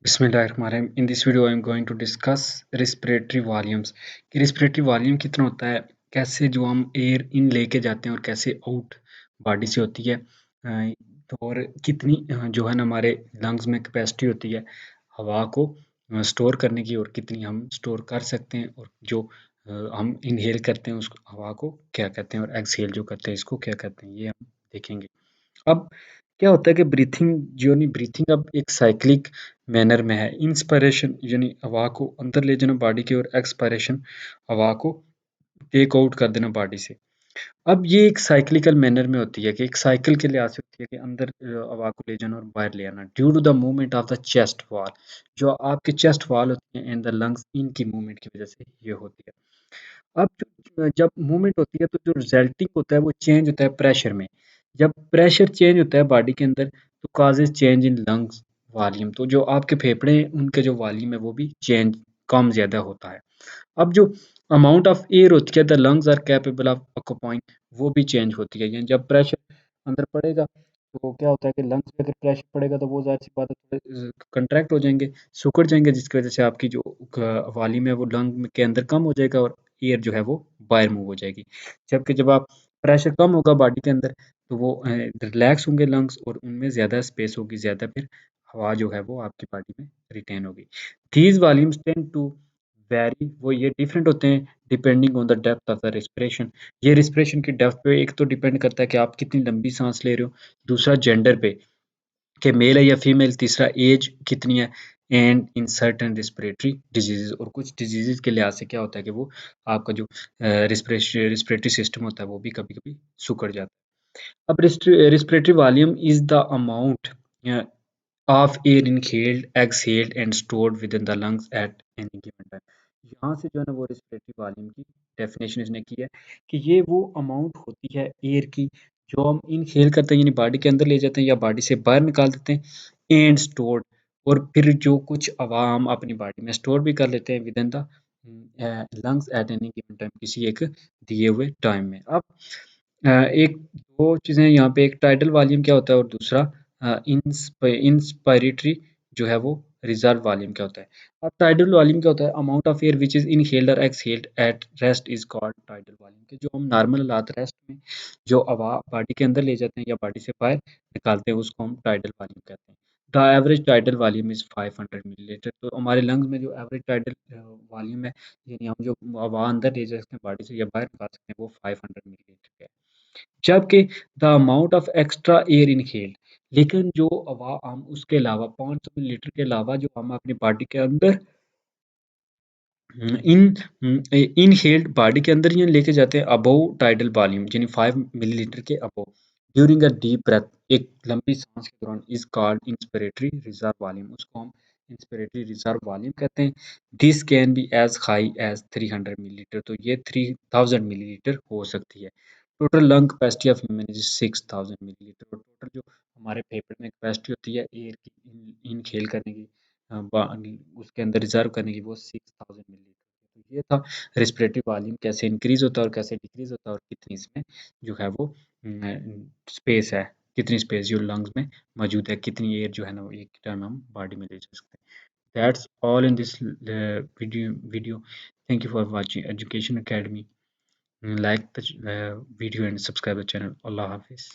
Bismillahirrahmanirrahim. In this video, I am going to discuss respiratory volumes. कि respiratory volume कितना होता है, कैसे जो हम एयर इन लेके जाते हैं और कैसे आउट बॉडी से होती है, और कितनी जो है ना हमारे लंग्स में कैपेसिटी होती है हवा को स्टोर करने की, और कितनी हम स्टोर कर सकते हैं, और जो हम इनहेल करते हैं उस हवा को क्या कहते हैं, और एक्सहेल जो करते हैं इसको क्या कहते हैं, ये हम देखेंगे। अब क्या होता है कि ब्रीथिंग अब एक साइक्लिक मैनर में है। इंस्पिरेशन यानी हवा को अंदर ले जाना बॉडी की, और एक्सपायरेशन हवा को टेक आउट कर देना बॉडी से। अब ये एक साइक्लिकल मैनर में होती है कि एक साइकिल के लिहाज से होती है कि अंदर हवा को ले जाना और बाहर ले आना due to the movement of the chest wall. जो आपके चेस्ट वॉल होती है एंड द लंग्स, इनकी मूवमेंट की वजह से ये होती है। अब जब मूवमेंट होती है तो जो रिजल्टिंग होता है वो चेंज होता है प्रेशर में। जब प्रेशर चेंज होता है बॉडी के अंदर तो causes change in lungs volume. तो जो आपके फेफड़े हैं उनके जो वॉल्यूम है वो भी चेंज कम ज़्यादा होता है। अब जो अमाउंट ऑफ एयर होती है the lungs are capable of occupying, वो भी चेंज होती है। यानी जब प्रेशर अंदर पड़ेगा तो क्या होता है कि लंग्स पे अगर प्रेशर पड़ेगा तो वो ज़ाहिर सी बात है कंट्रैक्ट हो जाएंगे, सिकुड़ जाएंगे, जिसकी वजह से आपकी जो वॉल्यूम है वो लंग के अंदर कम हो जाएगा और एयर जो है वो बाहर मूव हो जाएगी। जबकि जब आप प्रेशर कम होगा बॉडी के अंदर तो वो रिलैक्स होंगे लंग्स, और उनमें ज़्यादा स्पेस होगी, ज़्यादा फिर हवा जो है वो आपकी बॉडी में रिटेन होगी। These volumes tend to vary, वो ये डिफरेंट होते हैं depending on the depth of the respiration. ये रेस्पिरेशन की डेप्थ पे एक तो डिपेंड करता है कि आप कितनी लंबी सांस ले रहे हो, दूसरा जेंडर पे कि मेल है या फीमेल, तीसरा एज कितनी है, and in certain respiratory diseases. और कुछ डिजीजेज के लिहाज से क्या होता है कि वो आपका जो रिस्पिरेटरी सिस्टम होता है वो भी कभी कभी सुकड़ जाता है। अब respiratory volume is the amount of air inhaled, exhaled and stored with in the lungs at any given time. यहाँ से जो है ना वो रिस्पिरेटरी वॉल्यूम की डेफिनेशन इसने की है कि ये वो अमाउंट होती है एयर की जो हम इनहेल करते हैं यानी बॉडी के अंदर ले जाते हैं या बॉडी से बाहर निकाल देते हैं, एंड स्टोर्ड, और फिर जो कुछ हवा हम अपनी बॉडी में स्टोर भी कर लेते हैं with in the lungs at any given time, किसी एक दिए हुए टाइम में। अब एक दो चीज़ें यहाँ पे, एक टाइडल वॉल्यूम क्या होता है और दूसरा इंस्पायरेटरी जो है वो रिजर्व वॉल्यूम क्या होता है। अब टाइडल वॉल्यूम क्या होता है, amount of air which is inhaled और exhaled at rest is called tidal volume. कि जो हम नॉर्मल हालात रेस्ट में जो हवा बॉडी के अंदर ले जाते हैं या बॉडी से बाहर निकालते हैं उसको हम टाइडल वॉल्यूम कहते हैं। The average tidal volume is 500 millilitre. तो हमारे लंग्स में जो एवरेज टाइडल वॉल्यूम है यानी हम जो हवा अंदर ले जा सकते हैं बॉडी से या बाहर निकाल सकते हैं वो 500 मिलीलीटर है। जबकि the amount of extra air inhaled, लेकिन जो हवा हम उसके अलावा 500 मिलीलीटर के अलावा जो हम अपनी बॉडी के अंदर इनहेल्ड बॉडी के अंदर ही लेके जाते हैं अबव टाइडल वॉल्यूम यानी 5 मिलीलीटर के above during a deep breath, एक लंबी सांस के दौरान, is called inspiratory reserve volume. उसको हम इंस्पिरेटरी रिजर्व वॉल्यूम कहते हैं। This can be as high as 300 millilitre. तो ये 3000 मिलीलीटर हो सकती है। Total lung capacity of human is 6000 millilitre. और टोटल जो हमारे फेफड़े में कैपेसिटी होती है एयर की इनहेल करने की, उसके अंदर रिजर्व करने की, वो 6000 मिलीलीटर। तो ये था रेस्पिरेटरी वॉल्यूम कैसे इंक्रीज होता है और कैसे डिक्रीज होता है, और कितनी इसमें जो है वो स्पेस है, कितनी स्पेस जो लंग्स में मौजूद है, कितनी एयर जो है ना वो एक टाइम हम बॉडी में ले जा सकते हैं। That's all in this video. Thank you for watching education academy. Like the video and subscribe the channel. अल्लाह हाफिज़।